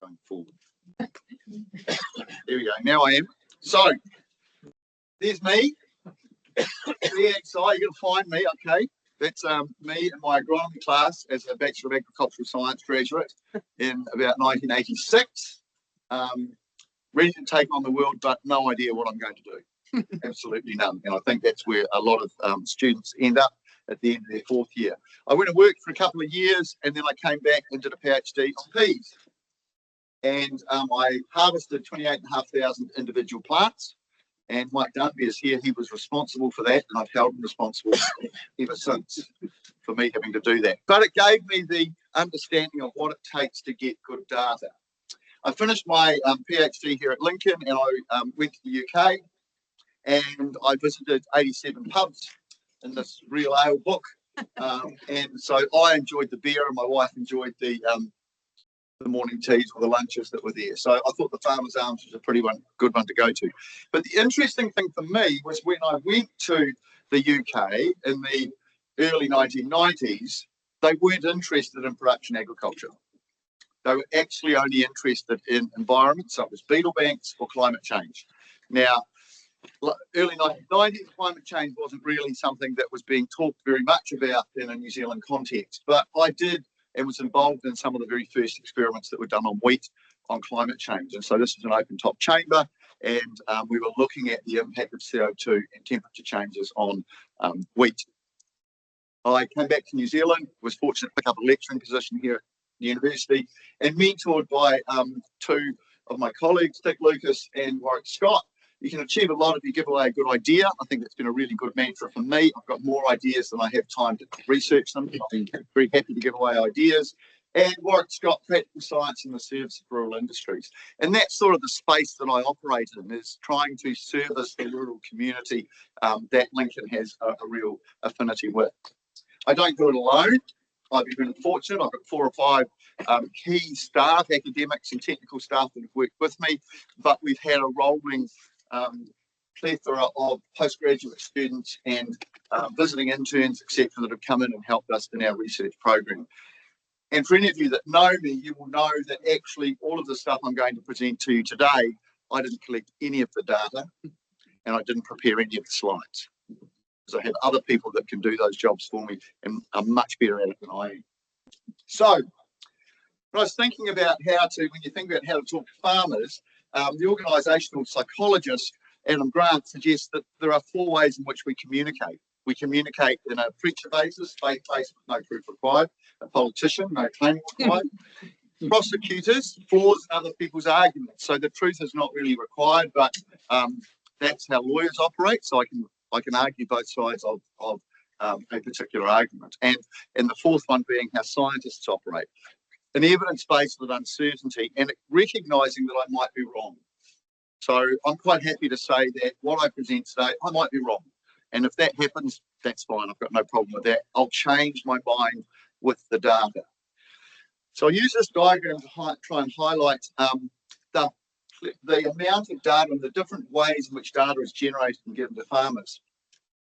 going forward. There we go. Now I am. So there's me. You're going to find me. Okay, that's me in my agronomy class as a Bachelor of Agricultural Science graduate in about 1986. Ready to take on the world, but no idea what I'm going to do. Absolutely none. And I think that's where a lot of students end up at the end of their fourth year. I went and worked for a couple of years, and then I came back and did a PhD on peas. And I harvested 28,500 individual plants. And Mike Dunby is here. He was responsible for that, and I've held him responsible ever since for me having to do that. But it gave me the understanding of what it takes to get good data. I finished my PhD here at Lincoln, and I went to the UK, and I visited 87 pubs in this real ale book. And so I enjoyed the beer, and my wife enjoyed the morning teas or the lunches that were there. So I thought the Farmer's Arms was a pretty good one to go to. But the interesting thing for me was when I went to the UK in the early 1990s, they weren't interested in production agriculture. They were actually only interested in environment, so it was beetle banks or climate change. Now, early 1990s, climate change wasn't really something that was being talked very much about in a New Zealand context, but I did and was involved in some of the very first experiments that were done on wheat on climate change. And so this is an open top chamber, and we were looking at the impact of CO2 and temperature changes on wheat. I came back to New Zealand, was fortunate to pick up a lecturing position here at the university, and mentored by two of my colleagues, Dick Lucas and Warwick Scott. You can achieve a lot if you give away a good idea. I think that's been a really good mantra for me. I've got more ideas than I have time to research them. I've been very happy to give away ideas. And Warwick Scott, practical science in the service of rural industries. And that's sort of the space that I operate in, is trying to service the rural community that Lincoln has a real affinity with. I don't do it alone. I've been really fortunate. I've got 4 or 5 key staff, academics and technical staff that have worked with me, but we've had a rolling plethora of postgraduate students and visiting interns, etc., that have come in and helped us in our research program. And for any of you that know me, you will know that actually all of the stuff I'm going to present to you today, I didn't collect any of the data, and I didn't prepare any of the slides, because I have other people that can do those jobs for me and are much better at it than I am. So when I was thinking about when you think about how to talk to farmers, the organisational psychologist Adam Grant suggests that there are 4 ways in which we communicate. We communicate in a preacher basis, faith-based with no proof required; a politician, no claim required; prosecutors, flaws in other people's arguments. So the truth is not really required, but that's how lawyers operate. So I can argue both sides of a particular argument. And the 4th one being how scientists operate. An evidence-based with uncertainty and recognising that I might be wrong. So I'm quite happy to say that what I present today, I might be wrong. And if that happens, that's fine. I've got no problem with that. I'll change my mind with the data. So I use this diagram to try and highlight the amount of data and the different ways in which data is generated and given to farmers.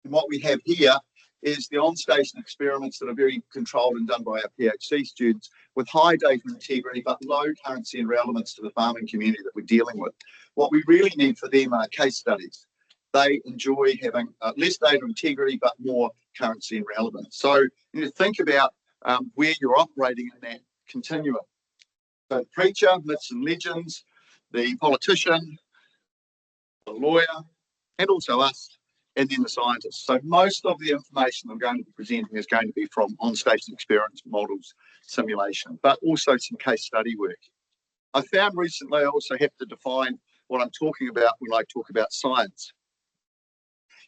And what we have here is the on-station experiments that are very controlled and done by our PhD students with high data integrity but low currency and relevance to the farming community that we're dealing with. What we really need for them are case studies. They enjoy having less data integrity but more currency and relevance. So you need to think about where you're operating in that continuum. So the preacher, myths and legends, the politician, the lawyer, and also us, and then the scientists. So most of the information I'm going to be presenting is going to be from on-station experiments, models, simulation, but also some case study work. I found recently I also have to define what I'm talking about when I talk about science.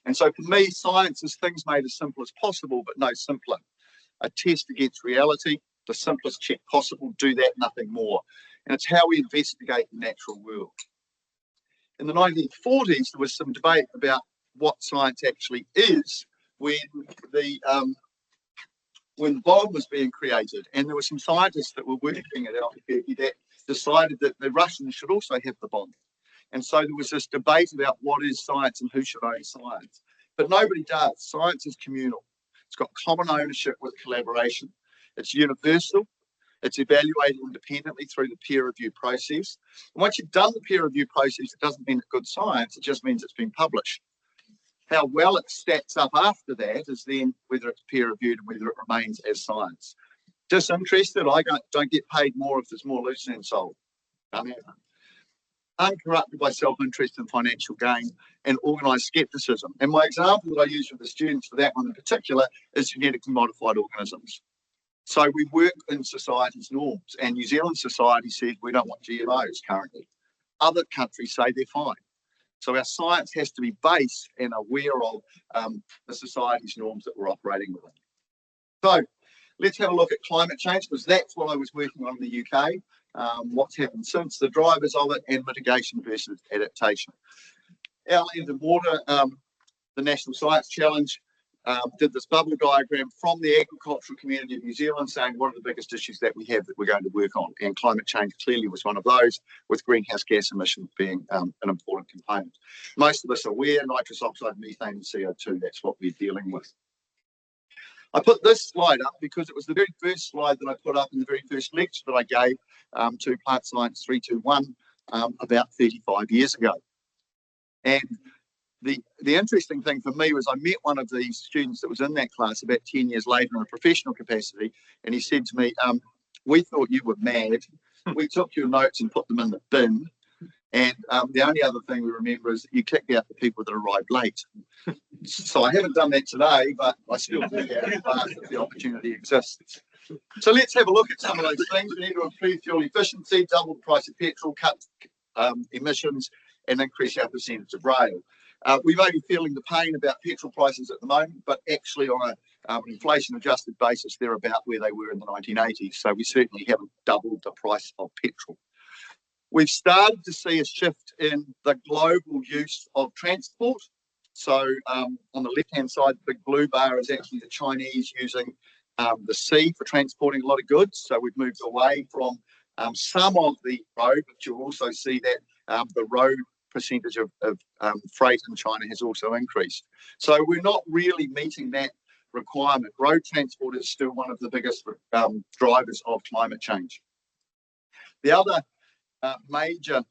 And so for me, science is things made as simple as possible, but no simpler. A test against reality, the simplest check possible, do that, nothing more. And it's how we investigate the natural world. In the 1940s, there was some debate about what science actually is when the Bog was being created, and there were some scientists that were working at Albuquerque that decided that the Russians should also have the bomb. And so there was this debate about what is science and who should own science. But nobody does. Science is communal. It's got common ownership with collaboration. It's universal. It's evaluated independently through the peer review process. And once you've done the peer review process, it doesn't mean it's good science, it just means it's been published. How well it stacks up after that is then whether it's peer reviewed and whether it remains as science. Disinterested, I don't get paid more if there's more loose than sold. Uncorrupted by self-interest and financial gain, and organised scepticism. And my example that I use with the students for that one in particular is genetically modified organisms. So we work in society's norms, and New Zealand society says we don't want GMOs currently. Other countries say they're fine. So our science has to be based and aware of the society's norms that we're operating within. So let's have a look at climate change, because that's what I was working on in the UK. What's happened since, the drivers of it, and mitigation versus adaptation. Our Land and Water, the National Science Challenge, did this bubble diagram from the agricultural community of New Zealand saying what are the biggest issues that we have that we're going to work on, and climate change clearly was one of those, with greenhouse gas emissions being an important component. Most of us are aware, nitrous oxide, methane and CO2, that's what we're dealing with. I put this slide up because it was the very first slide that I put up in the very first lecture that I gave to Plant Science 321 about 35 years ago. And the interesting thing for me was I met one of these students that was in that class about 10 years later in a professional capacity, and he said to me, we thought you were mad. We took your notes and put them in the bin. And the only other thing we remember is that you kicked out the people that arrived late. So I haven't done that today, but I still think if the opportunity exists. So let's have a look at some of those things. We need to improve fuel efficiency, double the price of petrol, cut emissions, and increase our percentage of rail. We may be feeling the pain about petrol prices at the moment, but actually on an inflation-adjusted basis, they're about where they were in the 1980s. So we certainly haven't doubled the price of petrol. We've started to see a shift in the global use of transport. So on the left-hand side, the big blue bar is actually the Chinese using the sea for transporting a lot of goods. So we've moved away from some of the road, but you'll also see that the road percentage of freight in China has also increased. So we're not really meeting that requirement. Road transport is still one of the biggest drivers of climate change. The other major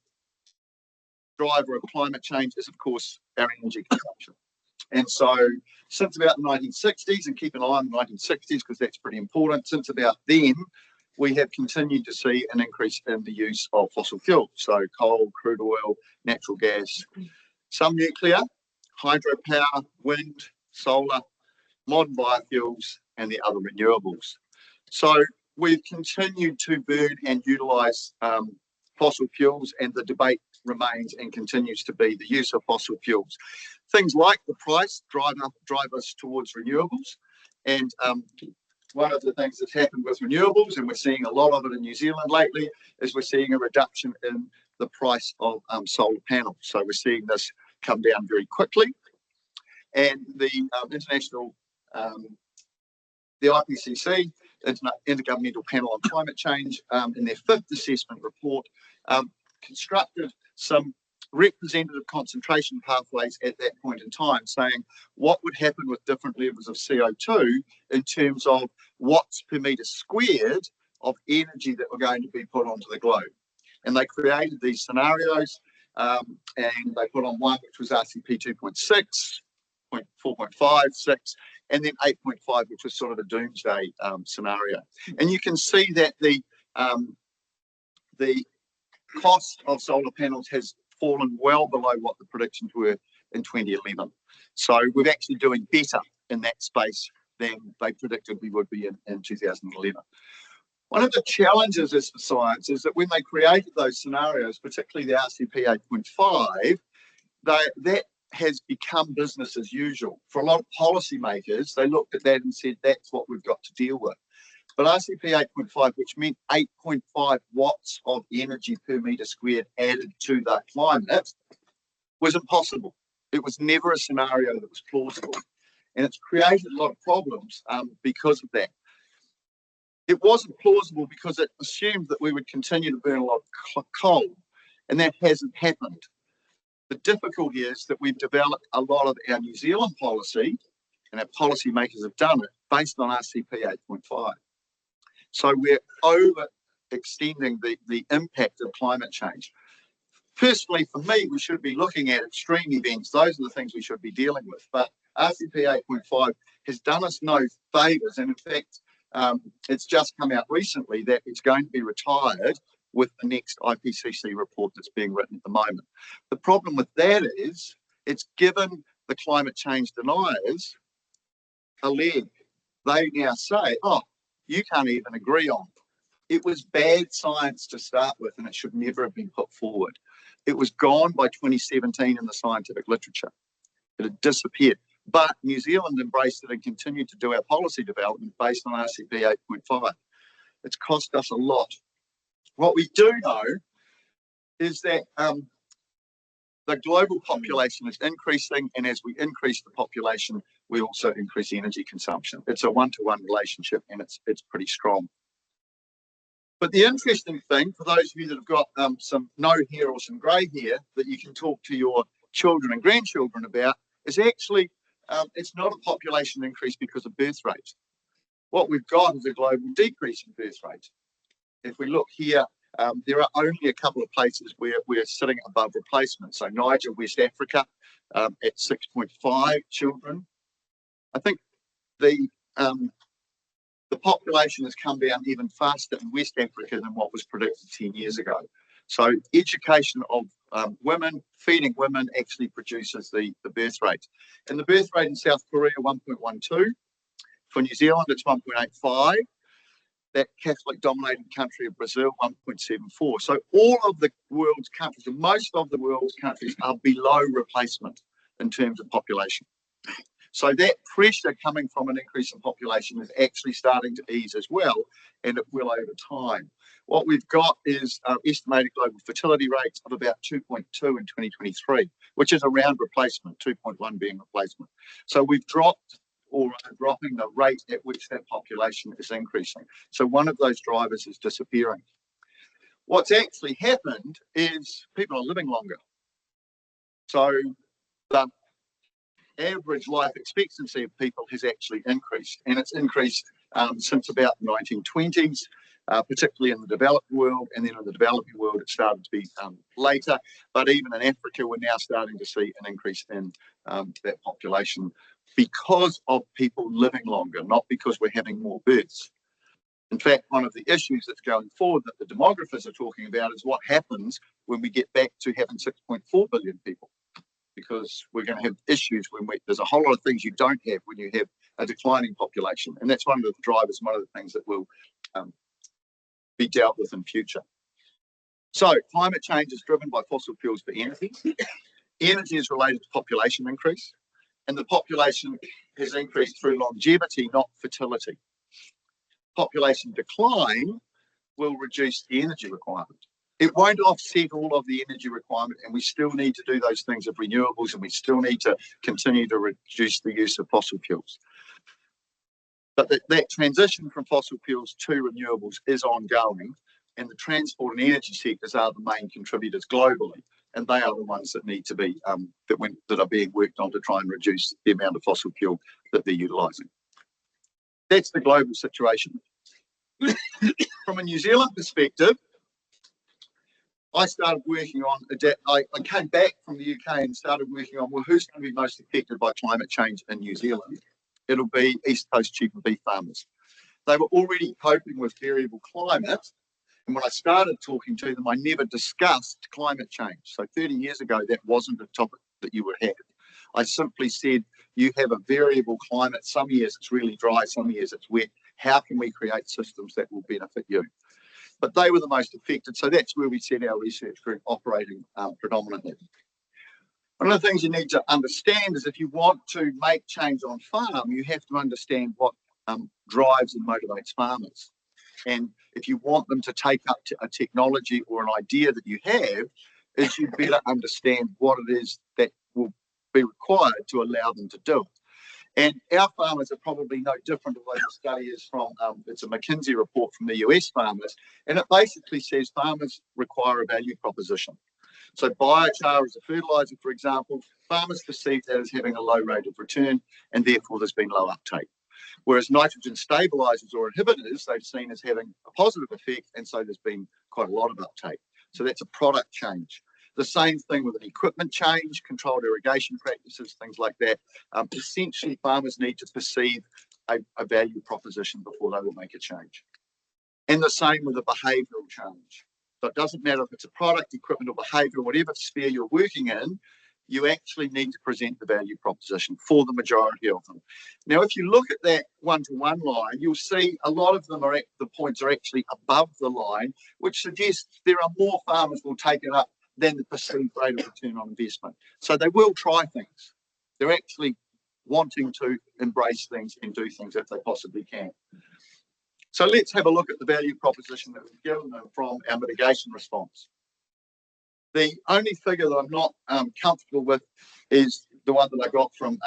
driver of climate change is, of course, our energy consumption. And so since about the 1960s, and keep an eye on the 1960s because that's pretty important, since about then, we have continued to see an increase in the use of fossil fuels. So coal, crude oil, natural gas, some nuclear, hydropower, wind, solar, modern biofuels, and the other renewables. So we've continued to burn and utilise fossil fuels, and the debate remains and continues to be the use of fossil fuels. Things like the price drive us towards renewables, and one of the things that's happened with renewables, and we're seeing a lot of it in New Zealand lately, is we're seeing a reduction in the price of solar panels. So we're seeing this come down very quickly, and the international, the IPCC, Intergovernmental Panel on Climate Change, in their 5th assessment report, constructed some representative concentration pathways at that point in time, saying what would happen with different levels of CO2 in terms of watts per metre squared of energy that were going to be put onto the globe. And they created these scenarios, and they put on one which was RCP 2.6, 4.5, 6, and then 8.5, which was sort of a doomsday scenario. And you can see that the cost of solar panels has fallen well below what the predictions were in 2011. So we're actually doing better in that space than they predicted we would be in 2011. One of the challenges as for science is that when they created those scenarios, particularly the RCP 8.5, that has become business as usual. For a lot of policymakers, they looked at that and said, that's what we've got to deal with. But RCP 8.5, which meant 8.5 watts of energy per metre squared added to the climate, was impossible. It was never a scenario that was plausible. And it's created a lot of problems because of that. It wasn't plausible because it assumed that we would continue to burn a lot of coal, and that hasn't happened. The difficulty is that we've developed a lot of our New Zealand policy, and our policymakers have done it, based on RCP 8.5. So we're overextending the impact of climate change. Personally, for me, we should be looking at extreme events. Those are the things we should be dealing with. But RCP 8.5 has done us no favours. And in fact, it's just come out recently that it's going to be retired with the next IPCC report that's being written at the moment. The problem with that is it's given the climate change deniers a leg. They now say, oh, you can't even agree on it. It was bad science to start with, and it should never have been put forward. It was gone by 2017 in the scientific literature. It had disappeared. But New Zealand embraced it and continued to do our policy development based on RCP 8.5. It's cost us a lot. What we do know is that the global population is increasing, and as we increase the population, we also increase energy consumption. It's a one-to-one relationship, and it's pretty strong. But the interesting thing, for those of you that have got some no hair or some grey hair that you can talk to your children and grandchildren about, is actually it's not a population increase because of birth rate. What we've got is a global decrease in birth rate. If we look here, there are only a couple of places where we're sitting above replacement. So Niger, West Africa, at 6.5 children. I think the population has come down even faster in West Africa than what was predicted 10 years ago. So education of women, feeding women actually produces the birth rate. And the birth rate in South Korea, 1.12. For New Zealand, it's 1.85. That Catholic-dominated country of Brazil, 1.74. So all of the world's countries, and most of the world's countries, are below replacement in terms of population. So that pressure coming from an increase in population is actually starting to ease as well, and it will over time. What we've got is estimated global fertility rates of about 2.2 in 2023, which is around replacement, 2.1 being replacement. So we've dropped or are dropping the rate at which that population is increasing. So one of those drivers is disappearing. What's actually happened is people are living longer. So the average life expectancy of people has actually increased, and it's increased since about the 1920s, particularly in the developed world, and then in the developing world it started to be later, but even in Africa we're now starting to see an increase in that population because of people living longer, not because we're having more births. In fact, one of the issues that's going forward that the demographers are talking about is what happens when we get back to having 6.4 billion people, because we're going to have issues when there's a whole lot of things you don't have when you have a declining population. And that's one of the drivers, one of the things that will be dealt with in future. So climate change is driven by fossil fuels for energy. Energy is related to population increase, and the population has increased through longevity, not fertility. Population decline will reduce the energy requirement. It won't offset all of the energy requirement, and we still need to do those things of renewables, and we still need to continue to reduce the use of fossil fuels. But that transition from fossil fuels to renewables is ongoing, and the transport and energy sectors are the main contributors globally, and they are the ones that need to be that are being worked on to try and reduce the amount of fossil fuel that they're utilising. That's the global situation. From a New Zealand perspective, I started working on I came back from the UK and started working on, well, who's going to be most affected by climate change in New Zealand? It'll be East Coast sheep and beef farmers. They were already coping with variable climate, and when I started talking to them, I never discussed climate change. So 30 years ago, that wasn't a topic that you would have. I simply said, you have a variable climate. Some years it's really dry, some years it's wet. How can we create systems that will benefit you? But they were the most affected. So that's where we set our research group operating predominantly. One of the things you need to understand is if you want to make change on farm, you have to understand what drives and motivates farmers. And if you want them to take up a technology or an idea that you have, is you better understand what it is that will be required to allow them to do it. And our farmers are probably no different to what the study is from, it's a McKinsey report from the US farmers, and it basically says farmers require a value proposition. So biochar as a fertiliser, for example, farmers perceive that as having a low rate of return, and therefore there's been low uptake. Whereas nitrogen stabilizers or inhibitors, they've seen as having a positive effect, and so there's been quite a lot of uptake. So that's a product change. The same thing with an equipment change, controlled irrigation practices, things like that. Essentially, farmers need to perceive a value proposition before they will make a change. And the same with a behavioural change. So it doesn't matter if it's a product, equipment, or behaviour, whatever sphere you're working in, you actually need to present the value proposition for the majority of them. Now, if you look at that one-to-one line, you'll see a lot of them are the points are actually above the line, which suggests there are more farmers will take it up than the perceived rate of return on investment. So they will try things. They're actually wanting to embrace things and do things if they possibly can. So let's have a look at the value proposition that we've given them from our mitigation response. The only figure that I'm not comfortable with is the one that I got from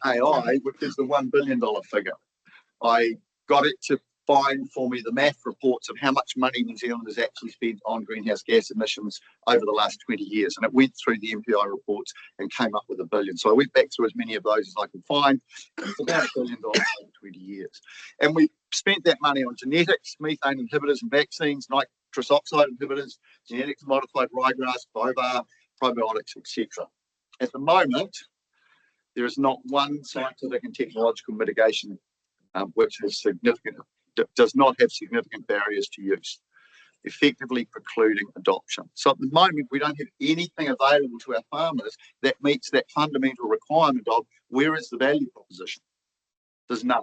AI, which is the $1 billion figure. I got it to find for me the math reports of how much money New Zealand has actually spent on greenhouse gas emissions over the last 20 years. And it went through the MPI reports and came up with $1 billion. So I went back through as many of those as I could find. It's about $1 billion over 20 years. And we spent that money on genetics, methane inhibitors and vaccines, nitrous oxide inhibitors, genetically modified ryegrass, bovar, probiotics, etc. At the moment, there is not one scientific and technological mitigation which has does not have significant barriers to use, effectively precluding adoption. So at the moment, we don't have anything available to our farmers that meets that fundamental requirement of where is the value proposition? There's none.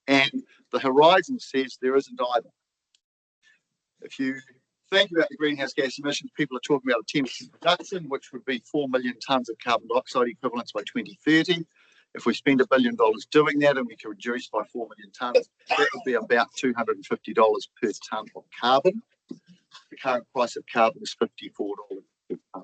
And the horizon says there isn't either. If you think about the greenhouse gas emissions, people are talking about a 10% reduction, which would be 4 million tonnes of carbon dioxide equivalents by 2030. If we spend $1 billion doing that and we can reduce by 4 million tonnes, that would be about $250 per tonne of carbon. The current price of carbon is $54 per tonne.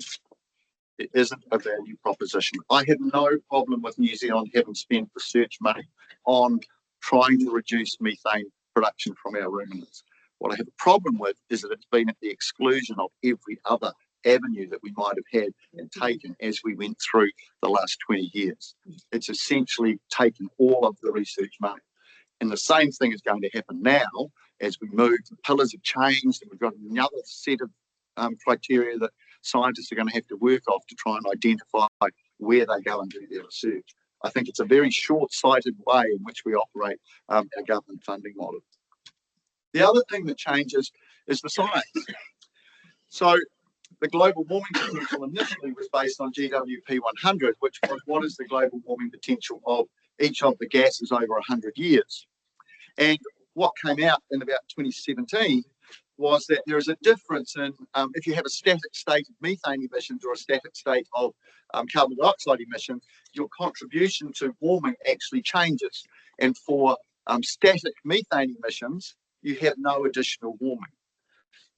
It isn't a value proposition. I have no problem with New Zealand having spent research money on trying to reduce methane production from our ruminants. What I have a problem with is that it's been at the exclusion of every other avenue that we might have had and taken as we went through the last 20 years. It's essentially taken all of the research money. And the same thing is going to happen now as we move. The pillars have changed and we've got another set of criteria that scientists are going to have to work off to try and identify where they go and do their research. I think it's a very short-sighted way in which we operate our government funding model. The other thing that changes is the science. So the global warming potential initially was based on GWP 100, which was what is the global warming potential of each of the gases over 100 years. And what came out in about 2017 was that there is a difference in if you have a static state of methane emissions or a static state of carbon dioxide emissions, your contribution to warming actually changes. And for static methane emissions, you have no additional warming.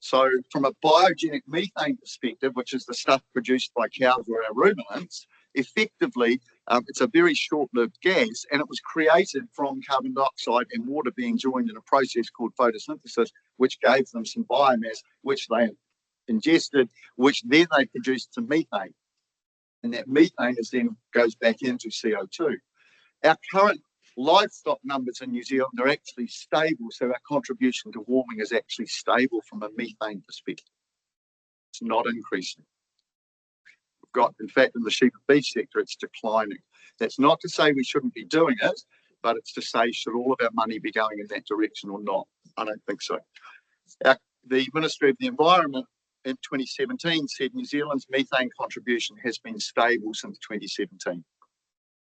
So from a biogenic methane perspective, which is the stuff produced by cows or our ruminants, effectively it's a very short-lived gas, and it was created from carbon dioxide and water being joined in a process called photosynthesis, which gave them some biomass, which they ingested, which then they produced some methane. And that methane then goes back into CO2. Our current livestock numbers in New Zealand are actually stable, so our contribution to warming is actually stable from a methane perspective. It's not increasing. We've got, in fact, in the sheep and beef sector, it's declining. That's not to say we shouldn't be doing it, but it's to say, should all of our money be going in that direction or not? I don't think so. The Ministry of the Environment in 2017 said New Zealand's methane contribution has been stable since 2017.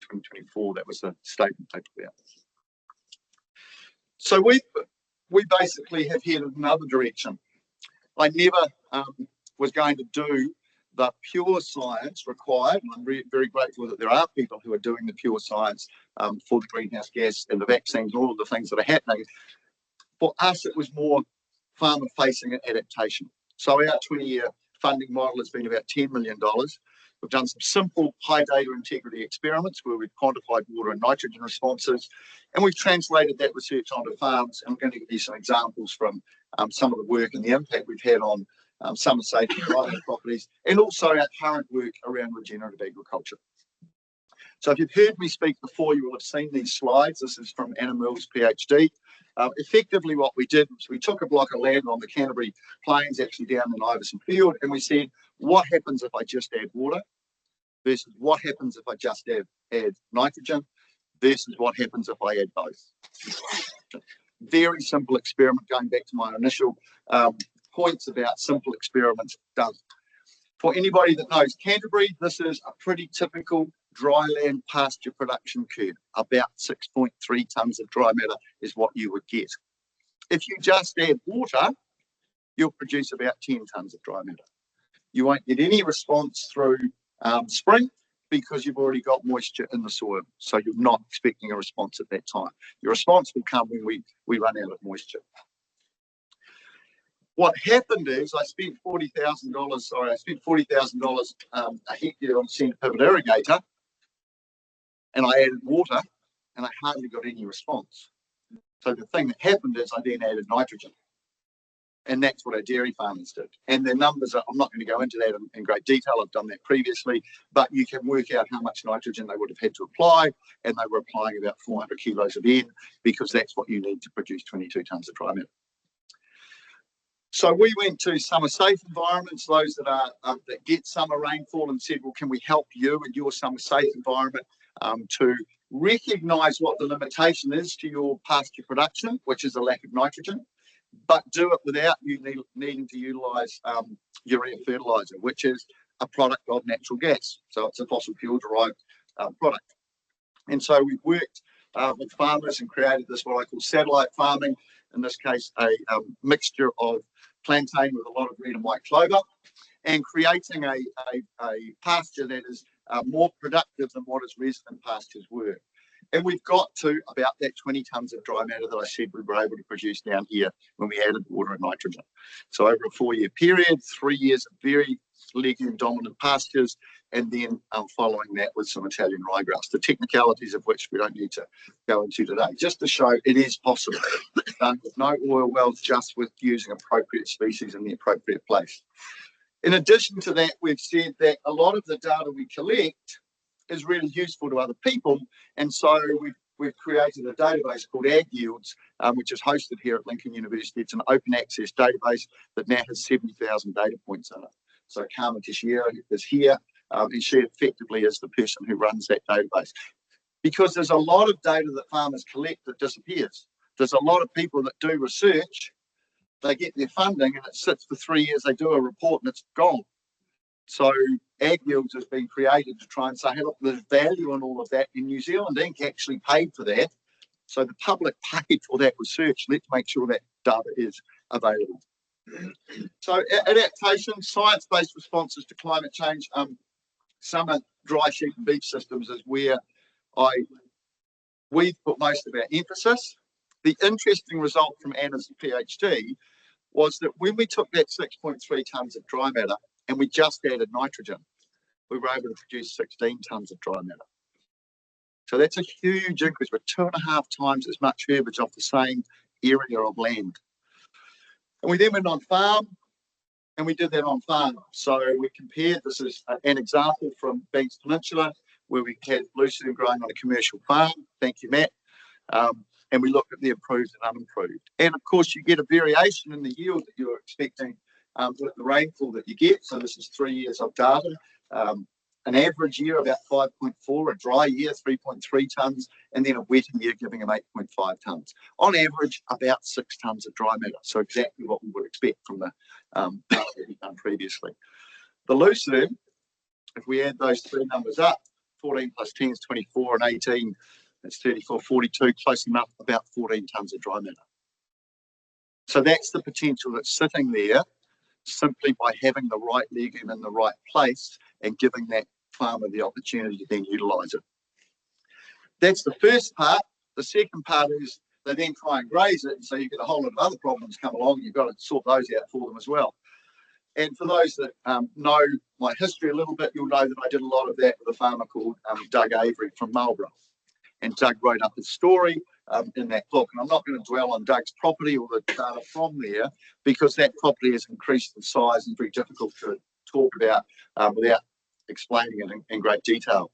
2024, that was the statement they put out. So we basically have headed another direction. I never was going to do the pure science required, and I'm very grateful that there are people who are doing the pure science for the greenhouse gas and the vaccines and all of the things that are happening. For us, it was more farmer-facing adaptation. So our 20-year funding model has been about $10 million. We've done some simple high data integrity experiments where we've quantified water and nitrogen responses, and we've translated that research onto farms. And I'm going to give you some examples from some of the work and the impact we've had on summer safety and private properties, and also our current work around regenerative agriculture. So if you've heard me speak before, you will have seen these slides. This is from Anna Mills, PhD. Effectively, what we did was we took a block of land on the Canterbury Plains, actually down in Iverson Field, and we said, what happens if I just add water versus what happens if I just add nitrogen versus what happens if I add both. Very simple experiment, going back to my initial points about simple experiments done. For anybody that knows Canterbury, this is a pretty typical dryland pasture production curve. About 6.3 tonnes of dry matter is what you would get. If you just add water, you'll produce about 10 tonnes of dry matter. You won't get any response through spring because you've already got moisture in the soil. So you're not expecting a response at that time. Your response will come when we run out of moisture. What happened is I spent $40,000. Sorry, I spent $40,000 a hectare on centre pivot irrigator, and I added water, and I hardly got any response. So the thing that happened is I then added nitrogen, and that's what our dairy farmers did. And their numbers are, I'm not going to go into that in great detail. I've done that previously, but you can work out how much nitrogen they would have had to apply, and they were applying about 400 kilos of N because that's what you need to produce 22 tonnes of dry matter. So we went to summer safe environments, those that are that get summer rainfall, and said, well, can we help you in your summer safe environment to recognise what the limitation is to your pasture production, which is a lack of nitrogen, but do it without you needing to utilise urea fertiliser, which is a product of natural gas. So it's a fossil fuel derived product. And so we worked with farmers and created this, what I call satellite farming, in this case, a mixture of plantain with a lot of red and white clover, and creating a pasture that is more productive than what its resident pastures were. And we've got to about that 20 tonnes of dry matter that I said we were able to produce down here when we added water and nitrogen. So over a 4-year period, 3 years of very legume dominant pastures, and then following that with some Italian ryegrass, the technicalities of which we don't need to go into today, just to show it is possible, with no oil wells, just with using appropriate species in the appropriate place. In addition to that, we've said that a lot of the data we collect is really useful to other people, and so we've created a database called Ag Yields, which is hosted here at Lincoln University. It's an open access database that now has 70,000 data points in it. So Carmen Teixeira is here, and she effectively is the person who runs that database. Because there's a lot of data that farmers collect that disappears. There's a lot of people that do research, they get their funding and it sits for 3 years, they do a report and it's gone. So Ag Yields has been created to try and say, hey, look, there's value in all of that, and New Zealand Inc. actually paid for that. So the public paid for that research. Let's make sure that data is available. So adaptation, science-based responses to climate change. Summer dry sheep and beef systems is where we've put most of our emphasis. The interesting result from Anna's PhD was that when we took that 6.3 tonnes of dry matter and we just added nitrogen, we were able to produce 16 tonnes of dry matter. So that's a huge increase. We're 2.5 times as much herbage off the same area of land. And we then went on farm, and we did that on farm. So we compared, this is an example from Banks Peninsula, where we had bluestem growing on a commercial farm. Thank you, Matt. And we looked at the improved and unimproved. And of course, you get a variation in the yield that you're expecting with the rainfall that you get. So this is 3 years of data. An average year about 5.4, a dry year 3.3 tonnes, and then a wet year giving them 8.5 tonnes. On average, about 6 tonnes of dry matter. So exactly what we would expect from the data that we've done previously. The lucerne, if we add those three numbers up, 14 plus 10 is 24, and 18, that's 34, 42, close enough, about 14 tonnes of dry matter. So that's the potential that's sitting there simply by having the right legume in the right place and giving that farmer the opportunity to then utilise it. That's the first part. The second part is they then try and graze it, and so you get a whole lot of other problems come along. You've got to sort those out for them as well. And for those that know my history a little bit, you'll know that I did a lot of that with a farmer called Doug Avery from Marlborough. And Doug wrote up his story in that book. And I'm not going to dwell on Doug's property or the data from there, because that property has increased in size and very difficult to talk about without explaining it in great detail.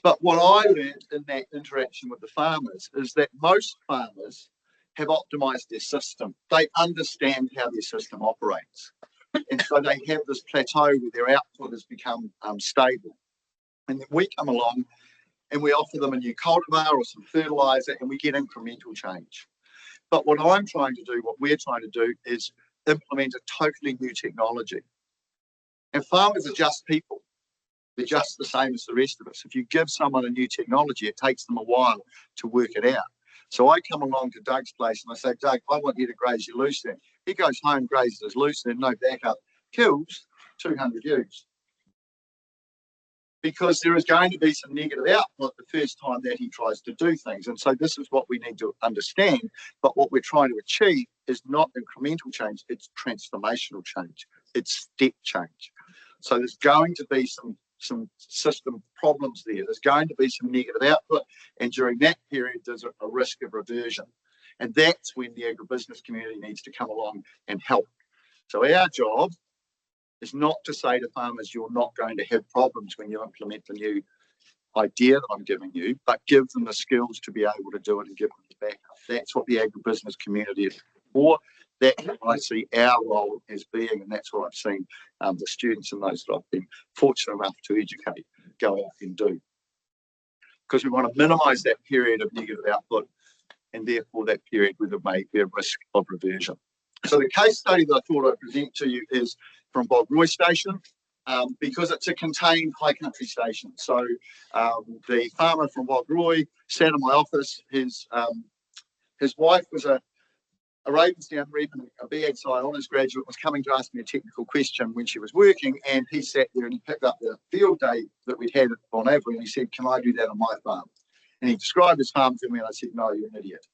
But what I learned in that interaction with the farmers is that most farmers have optimized their system. They understand how their system operates. And so they have this plateau where their output has become stable. And then we come along and we offer them a new cultivar or some fertilizer and we get incremental change. But what I'm trying to do, what we're trying to do is implement a totally new technology. And farmers are just people. They're just the same as the rest of us. If you give someone a new technology, it takes them a while to work it out. So I come along to Doug's place and I say, Doug, I want you to graze your loose land. He goes home, grazes his loose land, no backup, kills 200 ewes. Because there is going to be some negative output the first time that he tries to do things. And so this is what we need to understand. But what we're trying to achieve is not incremental change, it's transformational change. It's step change. So there's going to be some system problems there. There's going to be some negative output. And during that period, there's a risk of reversion. And that's when the agribusiness community needs to come along and help. So our job is not to say to farmers, you're not going to have problems when you implement the new idea that I'm giving you, but give them the skills to be able to do it and give them the backup. That's what the agribusiness community is for. That's what I see our role as being, and that's what I've seen the students and those that I've been fortunate enough to educate go out and do. Because we want to minimise that period of negative output and therefore that period where there may be a risk of reversion. So the case study that I thought I'd present to you is from Bog Roy Station, because it's a contained high country station. So the farmer from Bog Roy sat in my office. His wife was a Ravensdown Revan, a BXI honours graduate, was coming to ask me a technical question when she was working, and he sat there and he picked up the field day that we'd had on Avery, and he said, "Can I do that on my farm?" And he described his farm to me, and I said, "No, you're an idiot."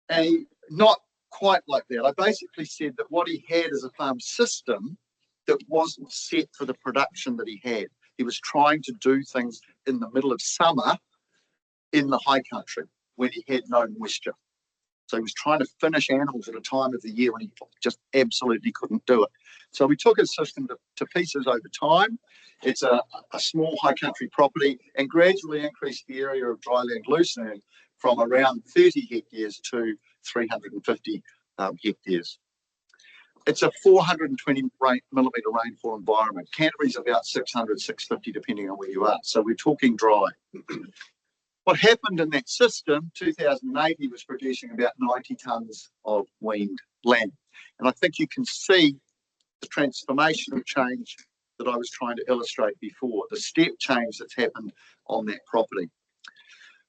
And he, not quite like that. I basically said that what he had is a farm system that wasn't set for the production that he had. He was trying to do things in the middle of summer in the high country when he had no moisture. So he was trying to finish animals at a time of the year when he just absolutely couldn't do it. So we took his system to pieces over time. It's a small high country property and gradually increased the area of dryland loosening from around 30 hectares to 350 hectares. It's a 420 millimetre rainfall environment. Canterbury's about 600, 650 depending on where you are. So we're talking dry. What happened in that system, 2008, he was producing about 90 tonnes of weaned lamb. And I think you can see the transformational change that I was trying to illustrate before, the step change that's happened on that property.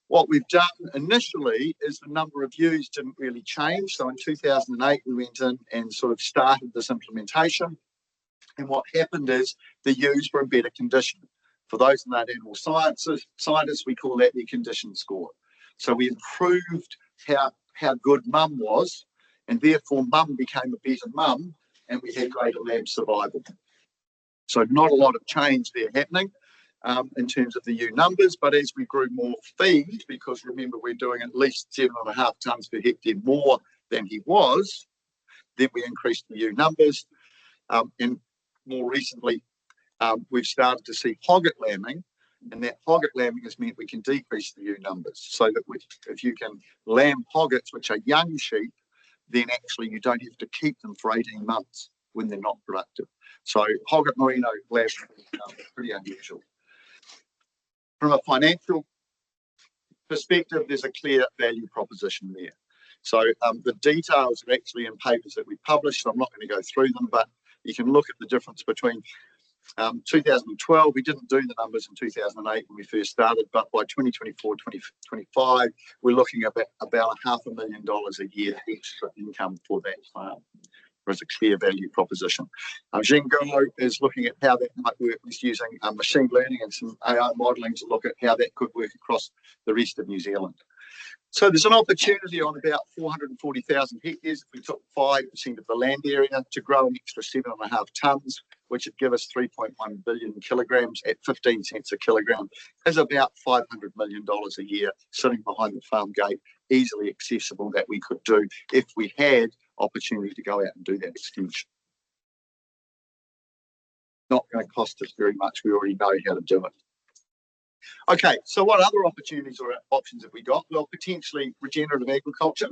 What we've done initially is the number of ewes didn't really change. So in 2008, we went in and sort of started this implementation. And what happened is the ewes were in better condition. For those that aren't animal scientists, we call that the condition score. So we improved how good mum was, and therefore mum became a better mum, and we had greater lamb survival. So not a lot of change there happening in terms of the ewe numbers, but as we grew more feed, because remember we're doing at least 7.5 tonnes per hectare more than he was, then we increased the ewe numbers, and more recently we've started to see hogget lambing, and that hogget lambing has meant we can decrease the ewe numbers so that if you can lamb hoggets, which are young sheep, then actually you don't have to keep them for 18 months when they're not productive. So hogget merino lambing is pretty unusual. From a financial perspective, there's a clear value proposition there. So the details are actually in papers that we published, so I'm not going to go through them, but you can look at the difference between 2012, we didn't do the numbers in 2008 when we first started, but by 2024, 2025, we're looking at about $500,000 a year extra income for that farm. There's a clear value proposition. Jingo is looking at how that might work. He's using machine learning and some AI modelling to look at how that could work across the rest of New Zealand. So there's an opportunity on about 440,000 hectares. If we took 5% of the land area to grow an extra 7.5 tonnes, which would give us 3.1 billion kilograms at 15 cents a kilogram, is about $500 million a year sitting behind the farm gate, easily accessible, that we could do if we had opportunity to go out and do that extension. Not going to cost us very much. We already know how to do it. Okay, so what other opportunities or options have we got? Well, potentially regenerative agriculture.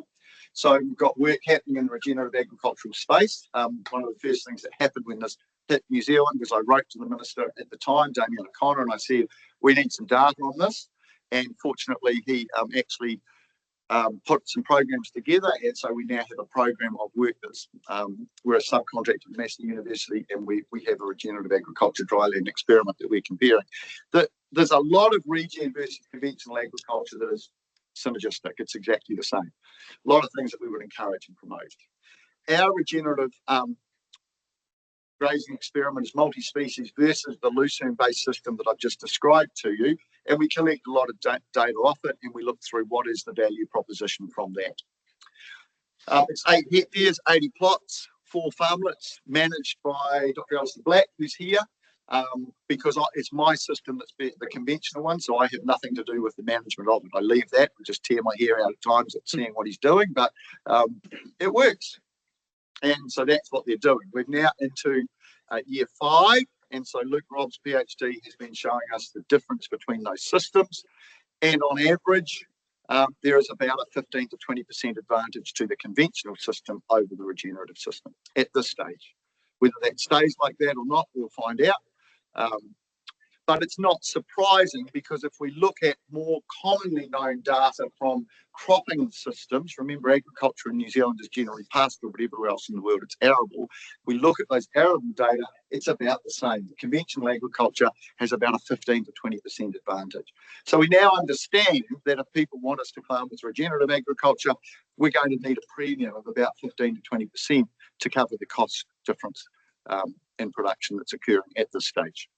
So we've got work happening in the regenerative agricultural space. One of the first things that happened when this hit New Zealand was I wrote to the minister at the time, Damien O'Connor, and I said, we need some data on this. And fortunately, he actually put some programs together, and so we now have a program of work that's we're a subcontractor of Massey University, and we have a regenerative agriculture dryland experiment that we're comparing. There's a lot of regen versus conventional agriculture that is synergistic. It's exactly the same. A lot of things that we would encourage and promote. Our regenerative grazing experiment is multi-species versus the lucerne-based system that I've just described to you, and we collect a lot of data off it, and we look through what is the value proposition from that. It's 8 hectares, 80 plots, 4 farmlets, managed by Dr. Alistair Black, who's here, because it's my system that's the conventional one, so I have nothing to do with the management of it. I leave that and just tear my hair out at times at seeing what he's doing, but it works. And so that's what they're doing. We're now into year 5, and so Luke Robb's PhD has been showing us the difference between those systems. And on average, there is about a 15 to 20% advantage to the conventional system over the regenerative system at this stage. Whether that stays like that or not, we'll find out. But it's not surprising, because if we look at more commonly known data from cropping systems, remember agriculture in New Zealand is generally pastoral, but everywhere else in the world it's arable. We look at those arable data, it's about the same. Conventional agriculture has about a 15 to 20% advantage. So we now understand that if people want us to farm with regenerative agriculture, we're going to need a premium of about 15 to 20% to cover the cost difference in production that's occurring at this stage.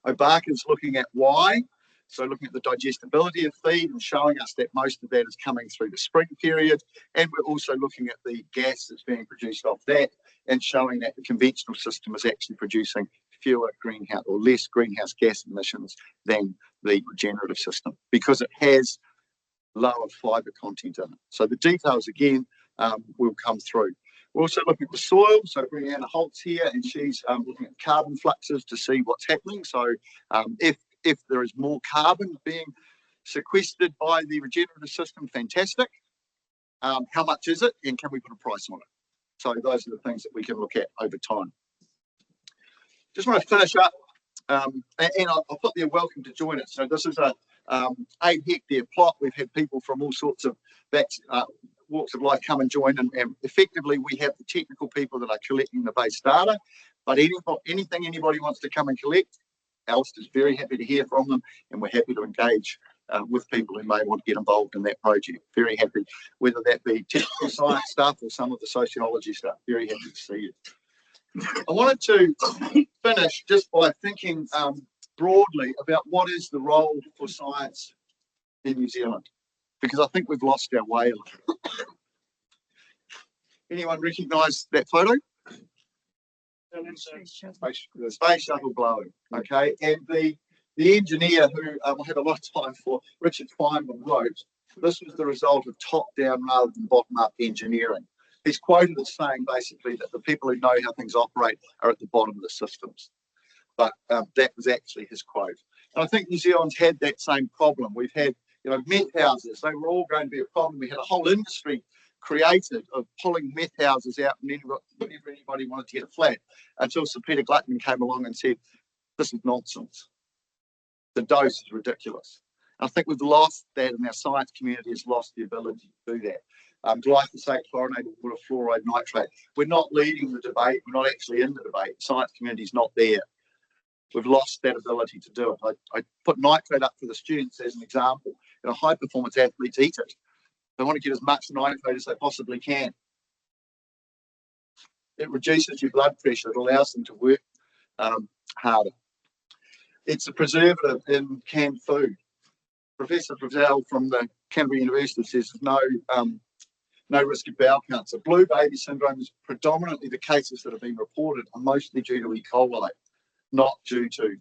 O'Barker's looking at why, so looking at the digestibility of feed and showing us that most of that is coming through the spring period, and we're also looking at the gas that's being produced off that and showing that the conventional system is actually producing fewer greenhouse or less greenhouse gas emissions than the regenerative system, because it has lower fibre content in it. So the details again will come through. We're also looking at the soil, so Brianna Holt's here, and she's looking at carbon fluxes to see what's happening. So if there is more carbon being sequestered by the regenerative system, fantastic. How much is it, and can we put a price on it? So those are the things that we can look at over time. Just want to finish up, and I'll put there welcome to join us. So this is a 8 hectare plot. We've had people from all sorts of walks of life come and join, and effectively we have the technical people that are collecting the base data, but anything anybody wants to come and collect, Alistair's very happy to hear from them, and we're happy to engage with people who may want to get involved in that project. Very happy, whether that be technical science stuff or some of the sociology stuff. Very happy to see you. I wanted to finish just by thinking broadly about what is the role for science in New Zealand, because I think we've lost our way a little. Anyone recognise that photo? The space shuttle glowing. Okay, and the engineer who I have a lot of time for, Richard Feynman, wrote, this was the result of top-down rather than bottom-up engineering. He's quoted as saying basically that the people who know how things operate are at the bottom of the systems. But that was actually his quote. And I think New Zealand's had that same problem. We've had, meth houses. They were all going to be a problem. We had a whole industry created of pulling meth houses out whenever anybody wanted to get a flat, until Sir Peter Gluckman came along and said, this is nonsense. The dose is ridiculous. And I think we've lost that, and our science community has lost the ability to do that. Glyphosate, chlorinated water, fluoride, nitrate. We're not leading the debate. We're not actually in the debate. The science community is not there. We've lost that ability to do it. I put nitrate up for the students as an example. High performance athletes eat it. They want to get as much nitrate as they possibly can. It reduces your blood pressure. It allows them to work harder. It's a preservative in canned food. Professor Frizzell from the Canterbury University says there's no risk of bowel cancer. Blue baby syndrome is predominantly the cases that have been reported are mostly due to E. coli, not due to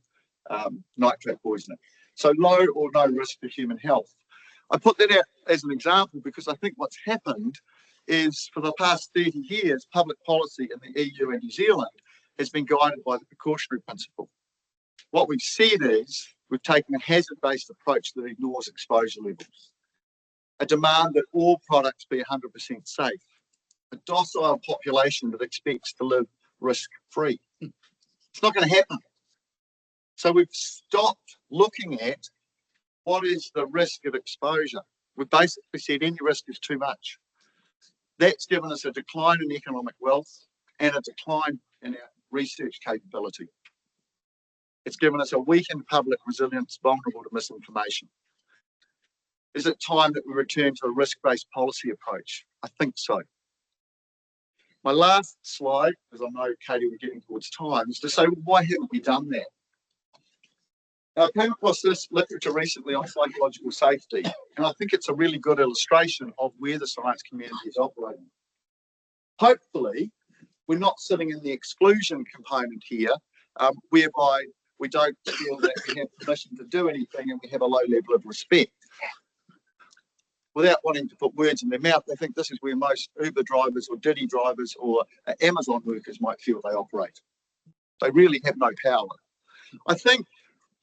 nitrate poisoning. So low or no risk to human health. I put that out as an example because I think what's happened is for the past 30 years, public policy in the EU and New Zealand has been guided by the precautionary principle. What we've said is We've taken a hazard-based approach that ignores exposure levels. A demand that all products be 100% safe. A docile population that expects to live risk-free. It's not going to happen. So we've stopped looking at what is the risk of exposure. We've basically said any risk is too much. That's given us a decline in economic wealth and a decline in our research capability. It's given us a weakened public resilience vulnerable to misinformation. Is it time that we return to a risk-based policy approach? I think so. My last slide, because I know, Katie, we're getting towards time, is to say, why haven't we done that? Now, I came across this literature recently on psychological safety, and I think it's a really good illustration of where the science community is operating. Hopefully, we're not sitting in the exclusion component here, whereby we don't feel that we have permission to do anything and we have a low level of respect. Without wanting to put words in their mouth, I think this is where most Uber drivers or Diddy drivers or Amazon workers might feel they operate. They really have no power. I think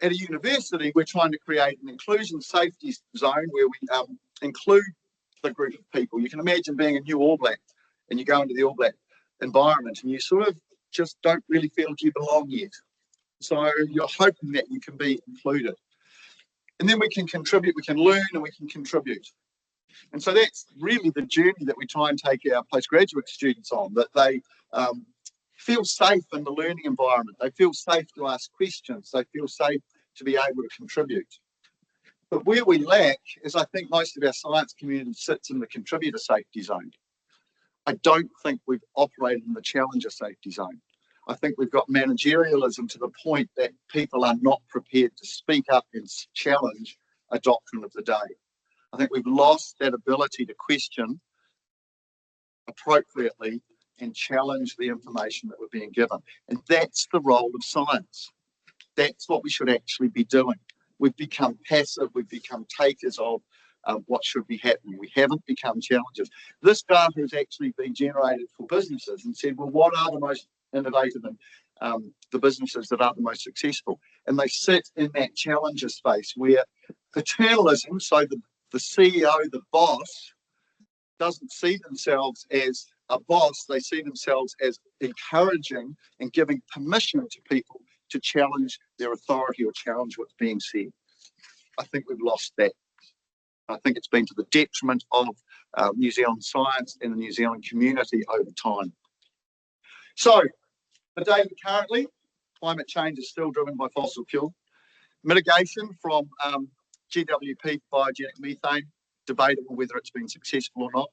at a university, we're trying to create an inclusion safety zone where we include the group of people. You can imagine being a new All Black and you go into the All Black environment and you sort of just don't really feel you belong yet. So you're hoping that you can be included. And then we can contribute, we can learn and we can contribute. And so that's really the journey that we try and take our postgraduate students on, that they feel safe in the learning environment. They feel safe to ask questions. They feel safe to be able to contribute. But where we lack is, I think most of our science community sits in the contributor safety zone. I don't think we've operated in the challenger safety zone. I think we've got managerialism to the point that people are not prepared to speak up and challenge a doctrine of the day. I think we've lost that ability to question appropriately and challenge the information that we're being given. And that's the role of science. That's what we should actually be doing. We've become passive, we've become takers of what should be happening. We haven't become challengers. This data has actually been generated for businesses and said, well, what are the most innovative and the businesses that are the most successful? And they sit in that challenger space where paternalism, so the CEO, the boss, doesn't see themselves as a boss. They see themselves as encouraging and giving permission to people to challenge their authority or challenge what's being said. I think we've lost that. I think it's been to the detriment of New Zealand science and the New Zealand community over time. So, the data currently, climate change is still driven by fossil fuel. Mitigation from GWP, biogenic methane, debatable whether it's been successful or not.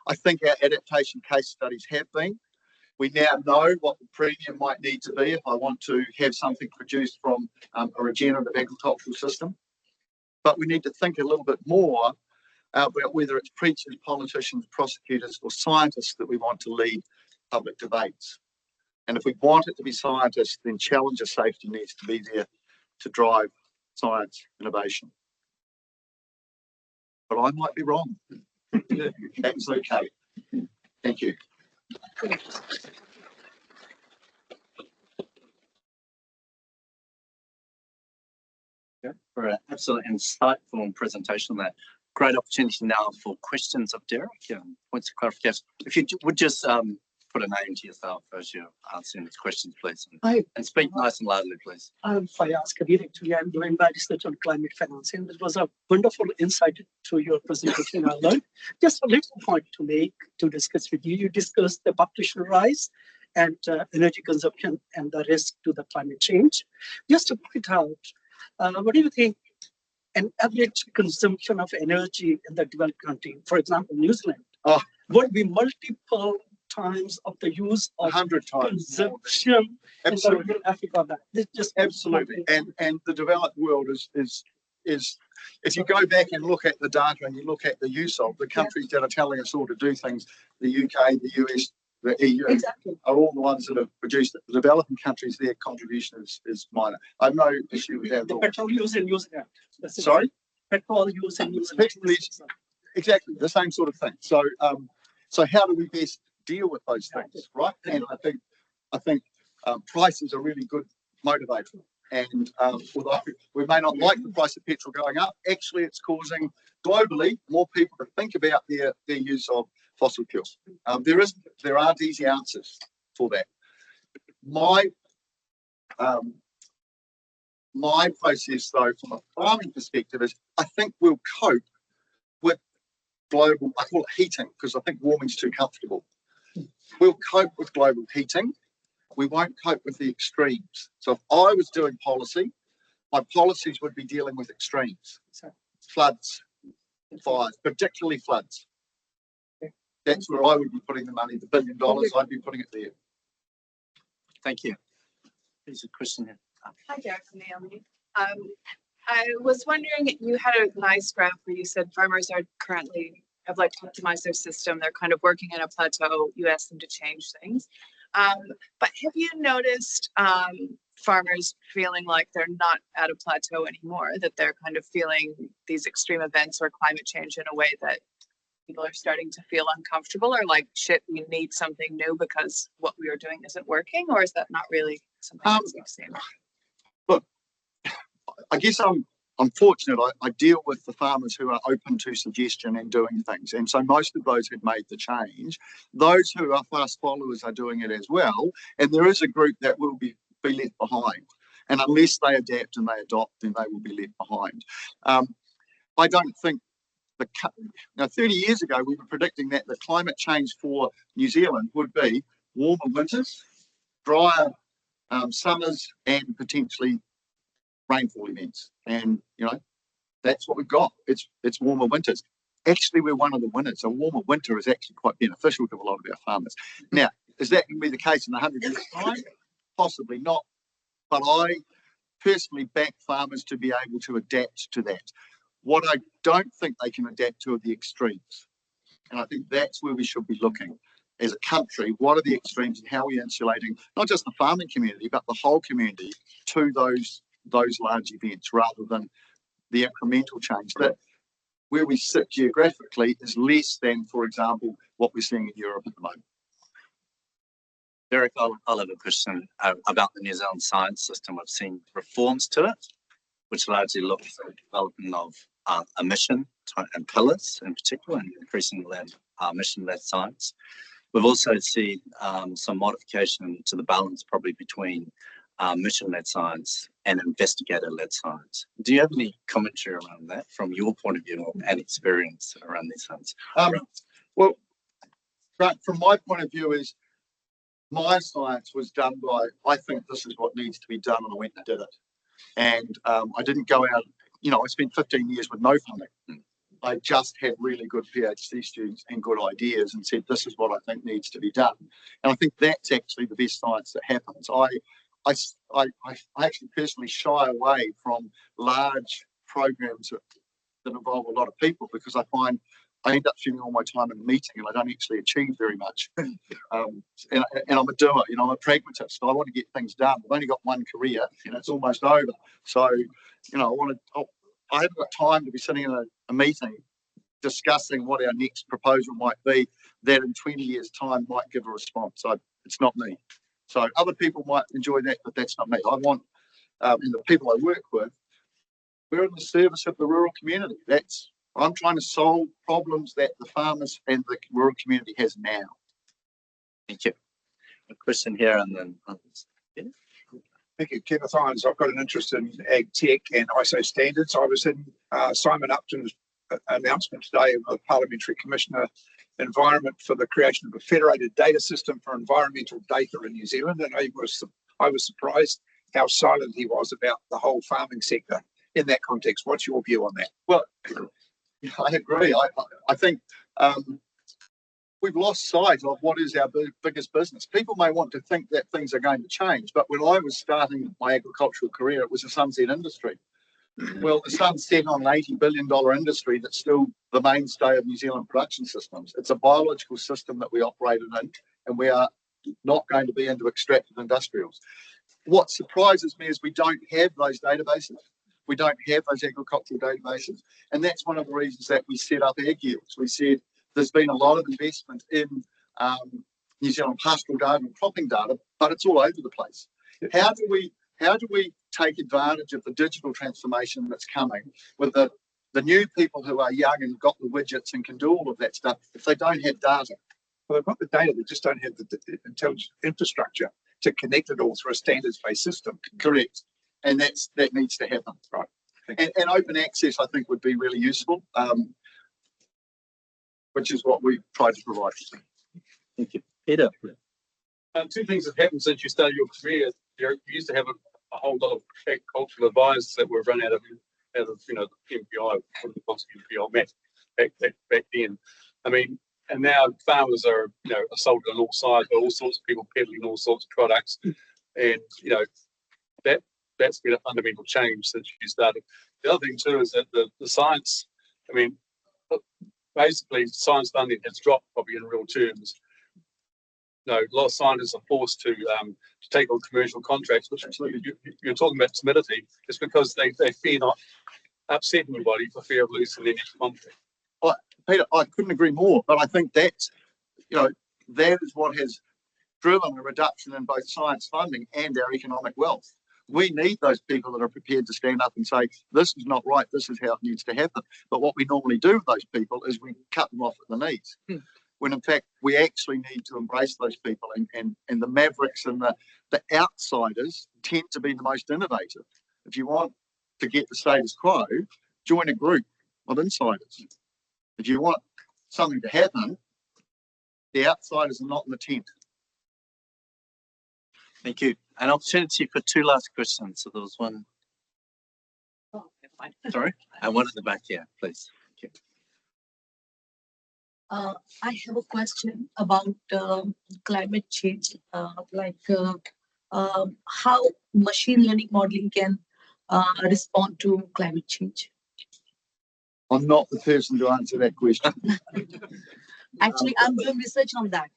I think our adaptation case studies have been. We now know what the premium might need to be if I want to have something produced from a regenerative agricultural system. But we need to think a little bit more about whether it's preachers, politicians, prosecutors, or scientists that we want to lead public debates. And if we want it to be scientists, then challenger safety needs to be there to drive science innovation. But I might be wrong. That's okay. Thank you. Yeah, for an absolutely insightful presentation there. Great opportunity now for questions of Derek. Points of clarification. If you would just put a name to yourself as you're answering these questions, please. And speak nice and loudly, please. I'm Fayaz Kabir. Actually, I'm doing my research on climate finance, and it was a wonderful insight to your presentation. I learned just a little point to make to discuss with you. You discussed the population rise and energy consumption and the risk to the climate change. Just to point out, what do you think an average consumption of energy in the developed country, for example, New Zealand, would be multiple times of the use of 100 times consumption in the Africa? Just absolutely. And the developed world is if you go back and look at the data and you look at the use of the countries that are telling us all to do things, the UK, the US, the EU, are all the ones that have produced it. The developing countries, their contribution is minor. I have no issue with that at all. The petrol use and use that. Sorry? Petrol use and use exactly the same sort of thing. So so how do we best deal with those things, right? And I think price is a really good motivator. And although we may not like the price of petrol going up, actually it's causing globally more people to think about their use of fossil fuels. There aren't easy answers for that. My process, though, from a farming perspective, is I think we'll cope with global, I call it heating, because I think warming's too comfortable. We'll cope with global heating. We won't cope with the extremes. So if I was doing policy, my policies would be dealing with extremes. Floods, fires, particularly floods. That's where I would be putting the money. The $1 billion, I'd be putting it there. Thank you. There's a question here. Hi, Derek and Naomi. I was wondering, you had a nice graph where you said farmers are currently have like optimized their system. They're kind of working in a plateau. You asked them to change things. But have you noticed farmers feeling like they're not at a plateau anymore, that they're kind of feeling these extreme events or climate change in a way that people are starting to feel uncomfortable, or like, shit, we need something new because what we are doing isn't working? Or is that not really something that we've seen? Look, I guess I'm fortunate. I deal with the farmers who are open to suggestion and doing things. And so most of those who've made the change, those who are fast followers are doing it as well. And there is a group that will be left behind. And unless they adapt and they adopt, then they will be left behind. I don't think 30 years ago, we were predicting that the climate change for New Zealand would be warmer winters, drier summers, and potentially rainfall events. And that's what we've got. It's warmer winters. Actually, we're one of the winners. A warmer winter is actually quite beneficial to a lot of our farmers. Now, is that going to be the case in 100 years' time? Possibly not. But I personally back farmers to be able to adapt to that. What I don't think they can adapt to are the extremes. And I think that's where we should be looking as a country. What are the extremes and how are we insulating not just the farming community, but the whole community to those large events, rather than the incremental change that where we sit geographically is less than, for example, what we're seeing in Europe at the moment. Derek, I'll have a question about the New Zealand science system. I've seen reforms to it, which largely look at the development of emission and pillars in particular, and increasing mission-led science. We've also seen some modification to the balance probably between mission-led science and investigator-led science. Do you have any commentary around that from your point of view and experience around these things? Well, from my point of view is my science was done by, I think this is what needs to be done, and I went and did it. And I didn't go out, I spent 15 years with no funding. I just had really good PhD students and good ideas and said, this is what I think needs to be done. And I think that's actually the best science that happens. I actually personally shy away from large programs that involve a lot of people, because I find I end up spending all my time in a meeting and I don't actually achieve very much. And I'm a doer, I'm a pragmatist. I want to get things done. I've only got one career, it's almost over. So, I haven't got time to be sitting in a meeting discussing what our next proposal might be that in 20 years' time might give a response. So it's not me. So other people might enjoy that, but that's not me. I want, and the people I work with, we're in the service of the rural community. I'm trying to solve problems that the farmers and the rural community has now. Thank you. A question here and then others. Yeah. Thank you, Kenneth Irons. I've got an interest in ag tech and ISO standards. I was in Simon Upton's announcement today of a Parliamentary Commissioner Environment for the creation of a federated data system for environmental data in New Zealand, and I was surprised how silent he was about the whole farming sector in that context. What's your view on that? Well, I agree. I think we've lost sight of what is our biggest business. People may want to think that things are going to change, but when I was starting my agricultural career, it was a sunset industry. Well, the sun's set on an $80 billion industry that's still the mainstay of New Zealand production systems. It's a biological system that we operated in, and we are not going to be into extractive industrials. What surprises me is we don't have those databases. We don't have those agricultural databases. And that's one of the reasons that we set up Ag Yields. We said there's been a lot of investment in New Zealand pastoral data and cropping data, but it's all over the place. How do we take advantage of the digital transformation that's coming with the new people who are young and got the widgets and can do all of that stuff if they don't have data. Well, they've got the data, they just don't have the intelligent infrastructure to connect it all through a standards-based system. Correct. And that needs to happen. Right. And open access, I think, would be really useful, which is what we try to provide. Thank you. Peter. Two things have happened since you started your career. You used to have a whole lot of agricultural advisors that were run out of the MPI, MPI Mac back then. I mean, and now farmers are assaulted on all sides by all sorts of people peddling all sorts of products, and that's been a fundamental change since you started. The other thing too is that the science, I mean, basically science funding has dropped probably in real terms. A lot of scientists are forced to take on commercial contracts, which you're talking about timidity, just because they fear not upsetting anybody for fear of losing their next contract. Peter, I couldn't agree more, but I think that is what has driven a reduction in both science funding and our economic wealth. We need those people that are prepared to stand up and say, this is not right, this is how it needs to happen. But what we normally do with those people is we cut them off at the knees. When in fact we actually need to embrace those people, and the mavericks and the outsiders tend to be the most innovative. If you want to get the status quo, join a group of insiders. If you want something to happen, the outsiders are not in the tent. Thank you. An opportunity for two last questions. So there was one. Oh, never mind. Sorry, and one at the back here, please. Thank you. I have a question about climate change, how machine learning modeling can respond to climate change. I'm not the person to answer that question. Actually, I'm doing research on that.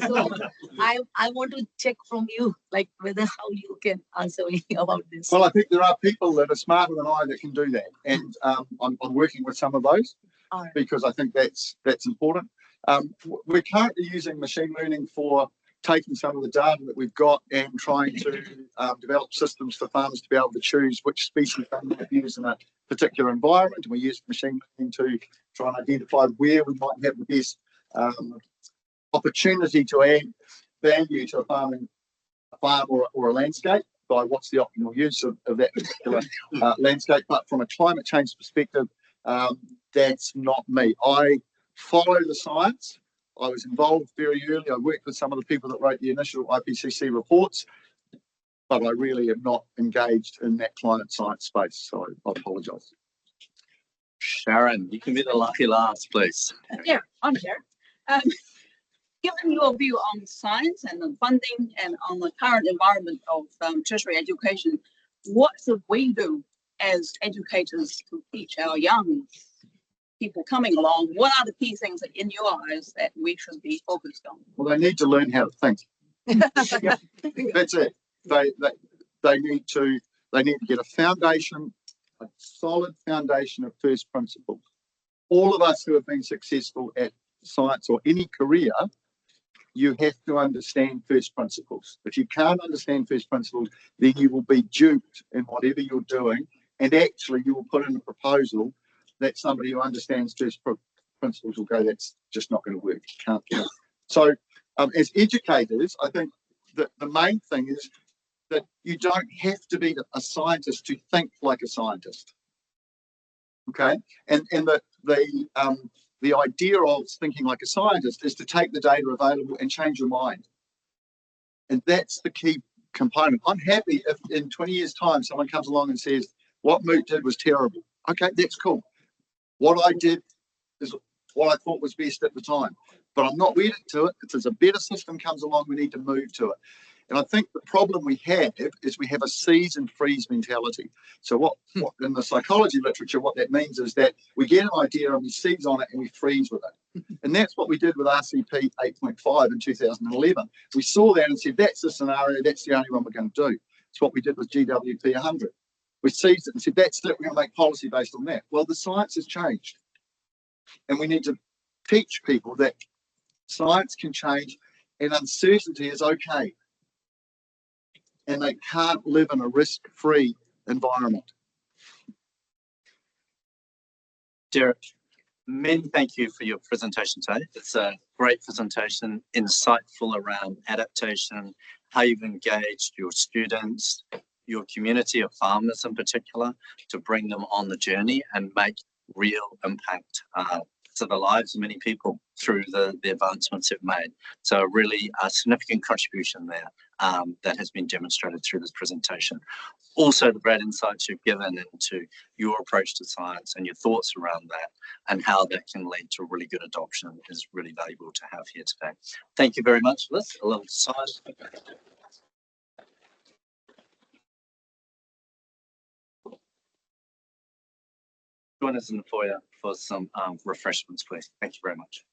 So I want to check from you, like whether how you can answer me about this. Well, I think there are people that are smarter than I that can do that, and I'm working with some of those because I think that's important. We're currently using machine learning for taking some of the data that we've got and trying to develop systems for farmers to be able to choose which species they might use in a particular environment. And we use machine learning to try and identify where we might have the best opportunity to add value to a farm or a landscape by what's the optimal use of that particular landscape. But from a climate change perspective, that's not me. I follow the science. I was involved very early. I worked with some of the people that wrote the initial IPCC reports, but I really am not engaged in that climate science space, so I apologise. Sharon, you can be the lucky last, please. Yeah, I'm here. Given your view on science and the funding and on the current environment of tertiary education, what should we do as educators to teach our young people coming along? What are the key things that, in your eyes, that we should be focused on? Well, they need to learn how to think. That's it. They need to get a foundation, a solid foundation of first principles. All of us who have been successful at science or any career, you have to understand first principles. If you can't understand first principles, then you will be duped in whatever you're doing, and actually you will put in a proposal that somebody who understands first principles will go, that's just not going to work. You can't do it. So as educators, I think that the main thing is that you don't have to be a scientist to think like a scientist. Okay, and the idea of thinking like a scientist is to take the data available and change your mind, and that's the key component. I'm happy if in 20 years' time someone comes along and says what Moot did was terrible. Okay, that's cool. What I did is what I thought was best at the time, but I'm not wedded to it. If there's a better system comes along, we need to move to it. And I think the problem we have is we have a seize and freeze mentality. So what in the psychology literature, what that means is that we get an idea and we seize on it and we freeze with it. And that's what we did with RCP 8.5 in 2011. We saw that and said, that's the scenario, that's the only one we're going to do. It's what we did with GWP 100. We seized it and said, that's it, we're going to make policy based on that. Well, the science has changed. And we need to teach people that science can change and uncertainty is okay. and they can't live in a risk-free environment. Derek, many thank you for your presentation today. It's a great presentation, insightful around adaptation, how you've engaged your students, your community of farmers in particular, to bring them on the journey and make real impact to the lives of many people through the advancements you've made. So really a significant contribution there that has been demonstrated through this presentation. Also the great insights you've given into your approach to science and your thoughts around that and how that can lead to really good adoption is really valuable to have here today. Thank you very much for this. A little side. Join us in the foyer for some refreshments, please. Thank you very much.